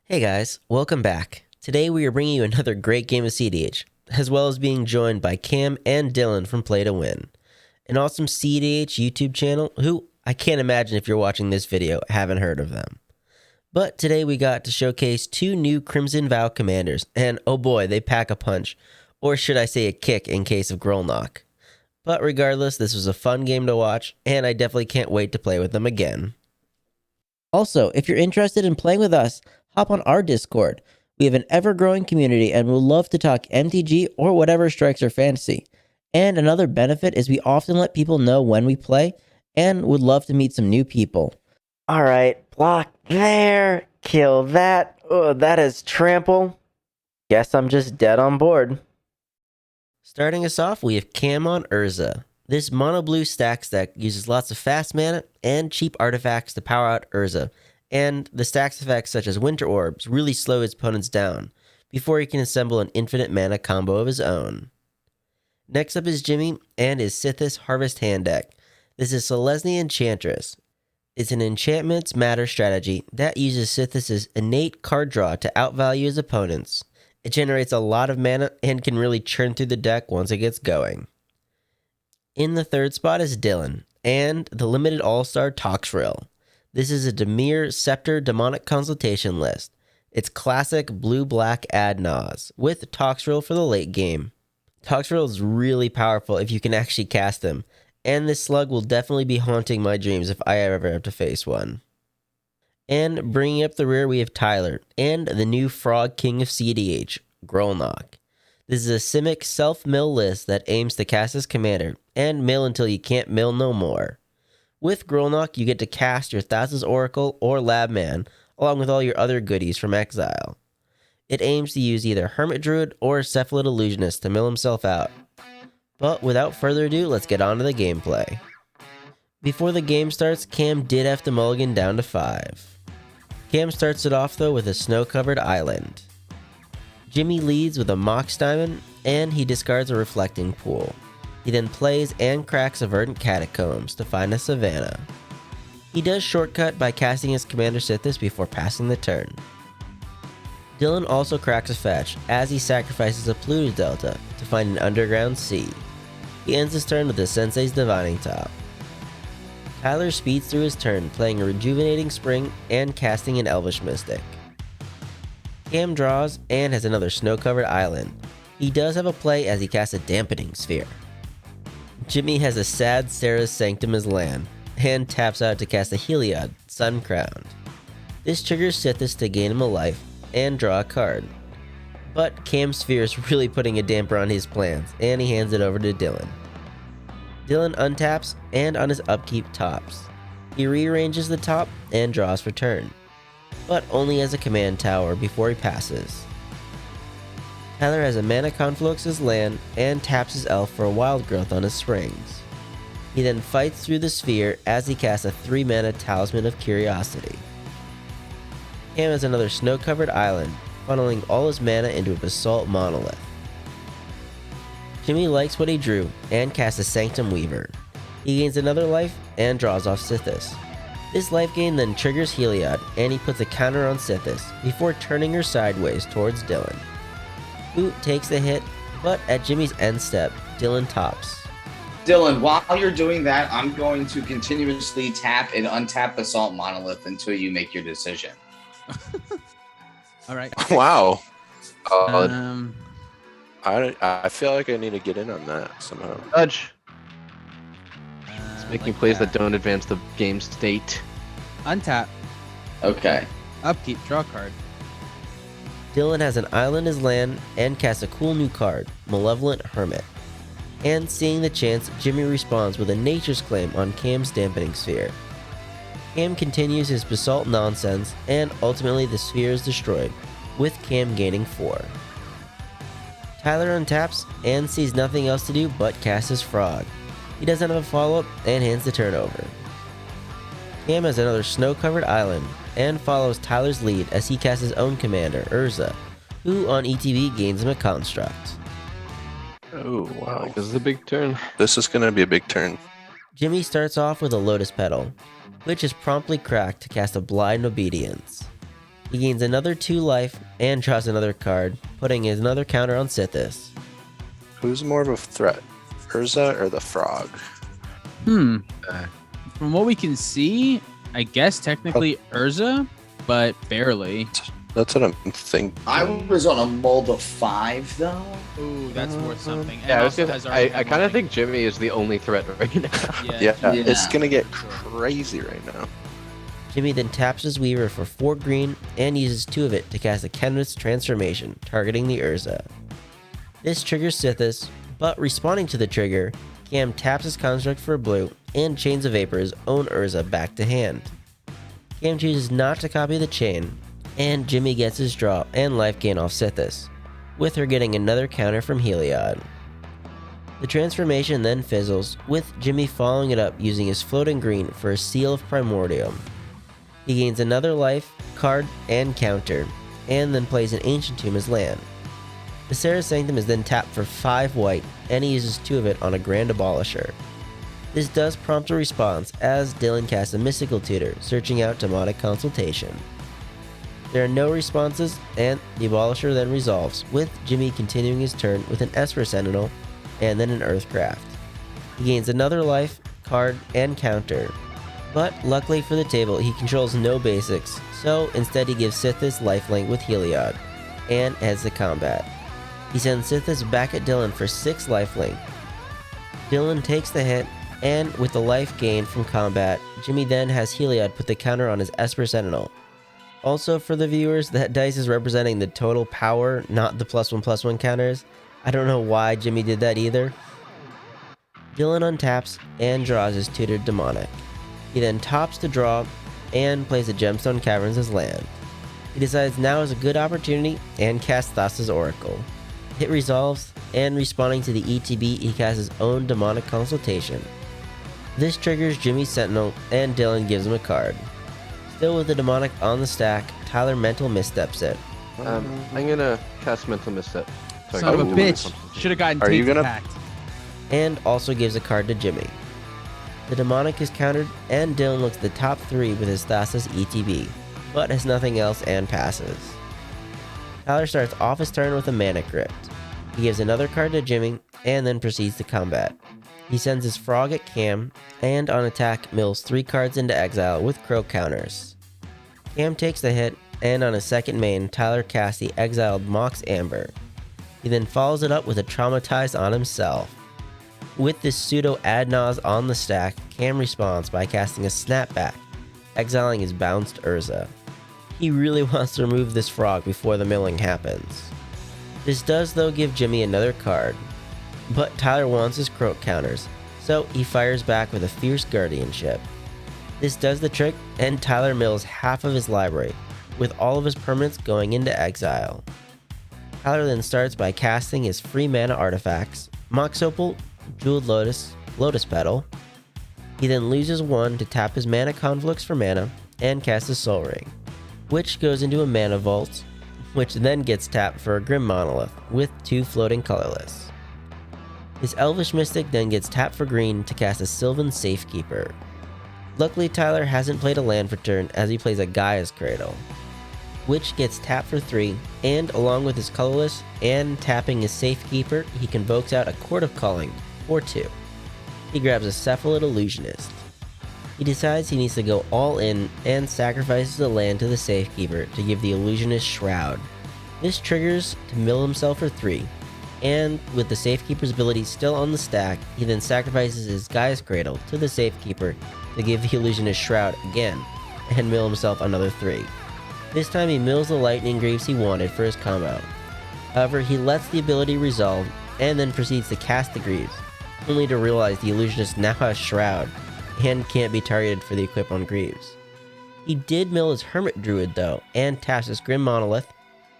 Hey guys, welcome back. Today we are bringing you another great game of CEDH, as well as being joined by Cam and Dylan from Play to Win, an awesome CEDH YouTube channel who I can't imagine if you're watching this video haven't heard of them. But today we got to showcase two new Crimson Vow commanders, and oh boy, they pack a punch, or should I say a kick in case of Grolnok. But regardless, this was a fun game to watch, and I definitely can't wait to play with them again. Also, if you're interested in playing with us, hop on our Discord. We have an ever-growing community and we'll love to talk MTG or whatever strikes our fantasy. And another benefit is we often let people know when we play and would love to meet some new people. Alright, block there, kill that. Oh, that is trample. Guess I'm just dead on board. Starting us off, we have Cam on Urza. This mono blue stax deck uses lots of fast mana and cheap artifacts to power out Urza, and the stax effects such as Winter Orbs really slow his opponents down before he can assemble an infinite mana combo of his own. Next up is Jimmy and his Sythis Harvest Hand deck. This is Selesnya Enchantress. It's an enchantments matter strategy that uses Sythis's innate card draw to outvalue his opponents. It generates a lot of mana and can really churn through the deck once it gets going. In the third spot is Dylan and the limited all-star Toxril. This is a Dimir Scepter Demonic Consultation list. It's classic blue-black ad naz with Toxril for the late game. Toxril is really powerful if you can actually cast him, and this slug will definitely be haunting my dreams if I ever have to face one. And bringing up the rear we have Tyler and the new Frog King of CEDH, Grolnok. This is a Simic self-mill list that aims to cast his commander and mill until you can't mill no more. With Grolnok, you get to cast your Thassa's Oracle or Lab Man, along with all your other goodies from exile. It aims to use either Hermit Druid or Cephalid Illusionist to mill himself out. But without further ado, let's get on to the gameplay. Before the game starts, Cam did have to mulligan down to 5. Cam starts it off though with a snow-covered island. Jimmy leads with a Mox Diamond, and he discards a Reflecting Pool. He then plays and cracks a Verdant Catacombs to find a Savannah. He does shortcut by casting his commander Sythis before passing the turn. Dylan also cracks a fetch as he sacrifices a Pluto Delta to find an Underground Sea. He ends his turn with a Sensei's Divining Top. Tyler speeds through his turn playing a Rejuvenating Spring and casting an Elvish Mystic. Cam draws and has another snow-covered island. He does have a play as he casts a Dampening Sphere. Jimmy has a sad Sarah's Sanctum as land, and taps out to cast a Heliod, Sun Crowned. This triggers Sythis to gain him a life, and draw a card. But Cam's Sphere is really putting a damper on his plans, and he hands it over to Dylan. Dylan untaps, and on his upkeep tops. He rearranges the top, and draws for turn, but only as a command tower before he passes. Tyler has a Mana Conflux as land and taps his elf for a Wild Growth on his springs. He then fights through the sphere as he casts a 3-mana Talisman of Curiosity. Cam has another snow-covered island, funneling all his mana into a Basalt Monolith. Jimmy likes what he drew and casts a Sanctum Weaver. He gains another life and draws off Sythis. This life gain then triggers Heliod and he puts a counter on Sythis before turning her sideways towards Dylan, who takes the hit, but at Jimmy's end step, Dylan tops. Dylan, while you're doing that, I'm going to continuously tap and untap Basalt Monolith until you make your decision. All right. Wow. I feel like I need to get in on that somehow. Judge. It's making plays that don't advance the game state. Untap. Okay. Upkeep. Draw a card. Dylan has an island as land and casts a cool new card, Malevolent Hermit. And seeing the chance, Jimmy responds with a Nature's Claim on Cam's Dampening Sphere. Cam continues his Basalt nonsense, and ultimately the sphere is destroyed, with Cam gaining 4. Tyler untaps and sees nothing else to do but cast his Frog. He doesn't have a follow-up and hands the turn over. Cam has another snow-covered island, and follows Tyler's lead as he casts his own commander, Urza, who on ETB gains him a Construct. Oh, wow. This is a big turn. This is going to be a big turn. Jimmy starts off with a Lotus Petal, which is promptly cracked to cast a Blind Obedience. He gains another 2 life and draws another card, putting another counter on Sythis. Who's more of a threat, Urza or the frog? From what we can see, I guess technically Urza, but barely. That's what I'm thinking. I was on a mold of 5 though. Ooh, that's worth something. And Yeah, also has already I had kind of one, think Jimmy is the only threat right now. Yeah. Yeah, it's gonna get crazy right now. Jimmy then taps his Weaver for 4 green and uses 2 of it to cast a Chemist Transformation, targeting the Urza. This triggers Sythis, but responding to the trigger, Cam taps his Construct for blue and chains the Vapor's own Urza back to hand. Cam chooses not to copy the chain, and Jimmy gets his draw and life gain off Sythis, with her getting another counter from Heliod. The transformation then fizzles, with Jimmy following it up using his floating green for a Seal of Primordium. He gains another life, card, and counter, and then plays an Ancient Tomb as land. The Serra Sanctum is then tapped for 5 white, and he uses 2 of it on a Grand Abolisher. This does prompt a response as Dylan casts a Mystical Tutor, searching out Demonic Consultation. There are no responses, and the Abolisher then resolves, with Jimmy continuing his turn with an Esper Sentinel and then an Earthcraft. He gains another life, card, and counter. But luckily for the table, he controls no basics, so instead he gives Sythis lifelink with Heliod, and ends the combat. He sends Sythis back at Dylan for 6 lifelink. Dylan takes the hit, and with the life gained from combat, Jimmy then has Heliod put the counter on his Esper Sentinel. Also for the viewers, that dice is representing the total power, not the +1/+1 counters. I don't know why Jimmy did that either. Dylan untaps and draws his tutored Demonic. He then tops to draw and plays the Gemstone Caverns as land. He decides now is a good opportunity and casts Thassa's Oracle. It resolves, and responding to the ETB, he casts his own Demonic Consultation. This triggers Jimmy's Sentinel, and Dylan gives him a card. Still with the Demonic on the stack, Tyler Mental Missteps it. I'm gonna cast Mental Misstep. So I Son of can a do my bitch. consultation. Should have gotten Are you tape gonna- packed. And also gives a card to Jimmy. The Demonic is countered, and Dylan looks at the top 3 with his Thassa's ETB, but has nothing else and passes. Tyler starts off his turn with a Mana Crypt. He gives another card to Jimmy, and then proceeds to combat. He sends his Frog at Cam, and on attack mills 3 cards into exile with Crow counters. Cam takes the hit, and on his second main, Tyler casts the exiled Mox Amber. He then follows it up with a Traumatize on himself. With this pseudo Adnaz on the stack, Cam responds by casting a Snapback, exiling his bounced Urza. He really wants to remove this frog before the milling happens. This does though give Jimmy another card, but Tyler wants his Croak counters, so he fires back with a Fierce Guardianship. This does the trick, and Tyler mills half of his library, with all of his permanents going into exile. Tyler then starts by casting his free mana artifacts, Mox Opal, Jeweled Lotus, Lotus Petal. He then loses 1 to tap his Mana Conflicts for mana, and casts a Soul Ring, which goes into a Mana Vault, which then gets tapped for a Grim Monolith, with 2 floating colorless. His Elvish Mystic then gets tapped for green to cast a Sylvan Safekeeper. Luckily, Tyler hasn't played a land for turn as he plays a Gaia's Cradle, which gets tapped for 3, and along with his colorless and tapping his Safekeeper, he convokes out a Court of Calling for 2. He grabs a Cephalid Illusionist. He decides he needs to go all in and sacrifices a land to the Safekeeper to give the Illusionist Shroud. This triggers to mill himself for 3, and with the Safekeeper's ability still on the stack, he then sacrifices his Gaia's Cradle to the Safekeeper to give the Illusionist Shroud again, and mill himself another 3. This time he mills the Lightning Greaves he wanted for his combo. However, he lets the ability resolve, and then proceeds to cast the Greaves, only to realize the Illusionist now has Shroud, and can't be targeted for the equip on Greaves. He did mill his Hermit Druid though, and taps his Grim Monolith,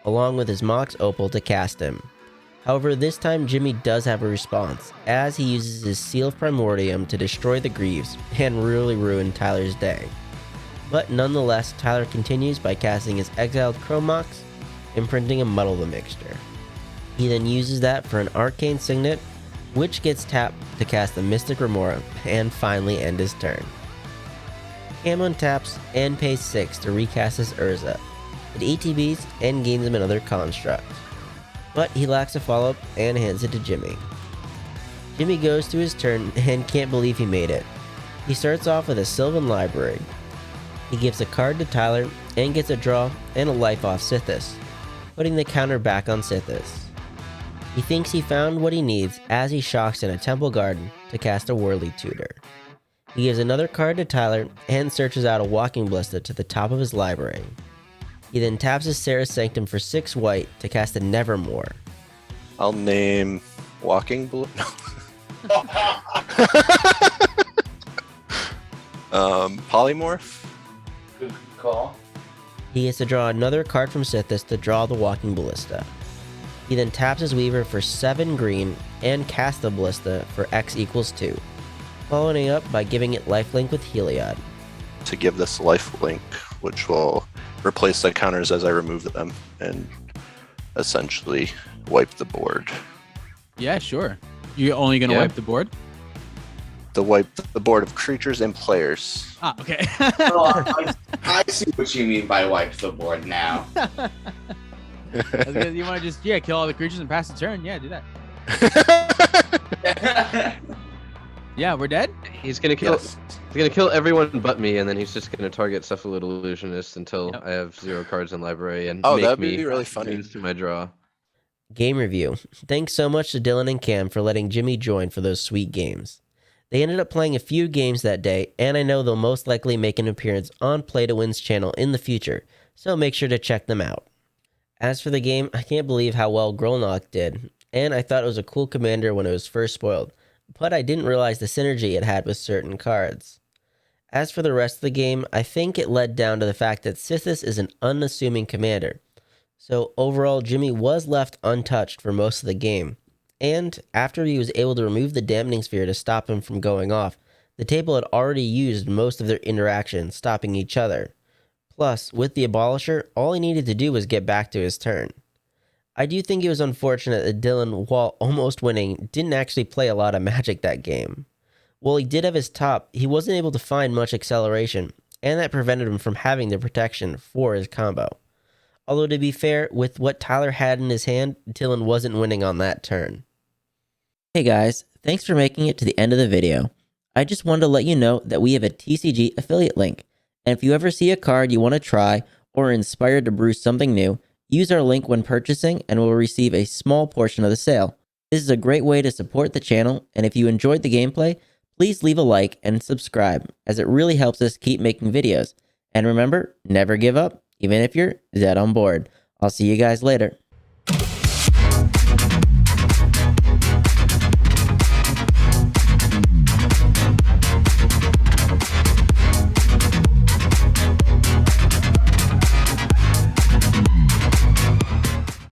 along with his Mox Opal to cast him. However, this time Jimmy does have a response, as he uses his Seal of Primordium to destroy the Greaves, and really ruin Tyler's day. But nonetheless, Tyler continues by casting his exiled Crow Mox, imprinting a Muddle the Mixture. He then uses that for an Arcane Signet, which gets tapped to cast the Mystic Remora, and finally end his turn. Cam untaps and pays 6 to recast his Urza. It ATBs and gains him another construct. But he lacks a follow-up and hands it to Jimmy. Jimmy goes to his turn and can't believe he made it. He starts off with a Sylvan Library. He gives a card to Tyler and gets a draw and a life off Sythis, putting the counter back on Sythis. He thinks he found what he needs as he shocks in a Temple Garden to cast a Whirly Tutor. He gives another card to Tyler and searches out a Walking Ballista to the top of his library. He then taps his Serra's Sanctum for 6 white to cast a Nevermore. I'll name Walking Blue. Polymorph. Good call. He gets to draw another card from Sythis to draw the Walking Ballista. He then taps his Weaver for 7 green and casts the Ballista for X equals 2, following up by giving it lifelink with Heliod. To give this life link, which will replace the counters as I remove them and essentially wipe the board. Yeah, sure. You're only gonna wipe the board? Wipe the board of creatures and players. Ah, okay. Oh, I see what you mean by wipe the board now. You want to just kill all the creatures and pass the turn? Yeah, do that. Yeah, we're dead. He's gonna kill. Yes. He's gonna kill everyone but me, and then he's just gonna target Cephalid Illusionist until I have 0 cards in library and make that'd me be really funny. means to my draw. Game review. Thanks so much to Dylan and Cam for letting Jimmy join for those sweet games. They ended up playing a few games that day, and I know they'll most likely make an appearance on Play to Win's channel in the future, so make sure to check them out. As for the game, I can't believe how well Grolnok did, and I thought it was a cool commander when it was first spoiled, but I didn't realize the synergy it had with certain cards. As for the rest of the game, I think it led down to the fact that Sythis is an unassuming commander, so overall Jimmy was left untouched for most of the game. And after he was able to remove the Dampening Sphere to stop him from going off, the table had already used most of their interaction, stopping each other. Plus, with the Abolisher, all he needed to do was get back to his turn. I do think it was unfortunate that Dylan, while almost winning, didn't actually play a lot of Magic that game. While he did have his top, he wasn't able to find much acceleration, and that prevented him from having the protection for his combo. Although to be fair, with what Tyler had in his hand, Dylan wasn't winning on that turn. Hey guys, thanks for making it to the end of the video. I just wanted to let you know that we have a TCG affiliate link, and if you ever see a card you want to try or are inspired to brew something new, use our link when purchasing and we'll receive a small portion of the sale. This is a great way to support the channel, and if you enjoyed the gameplay, please leave a like and subscribe, as it really helps us keep making videos. And remember, never give up, even if you're dead on board. I'll see you guys later.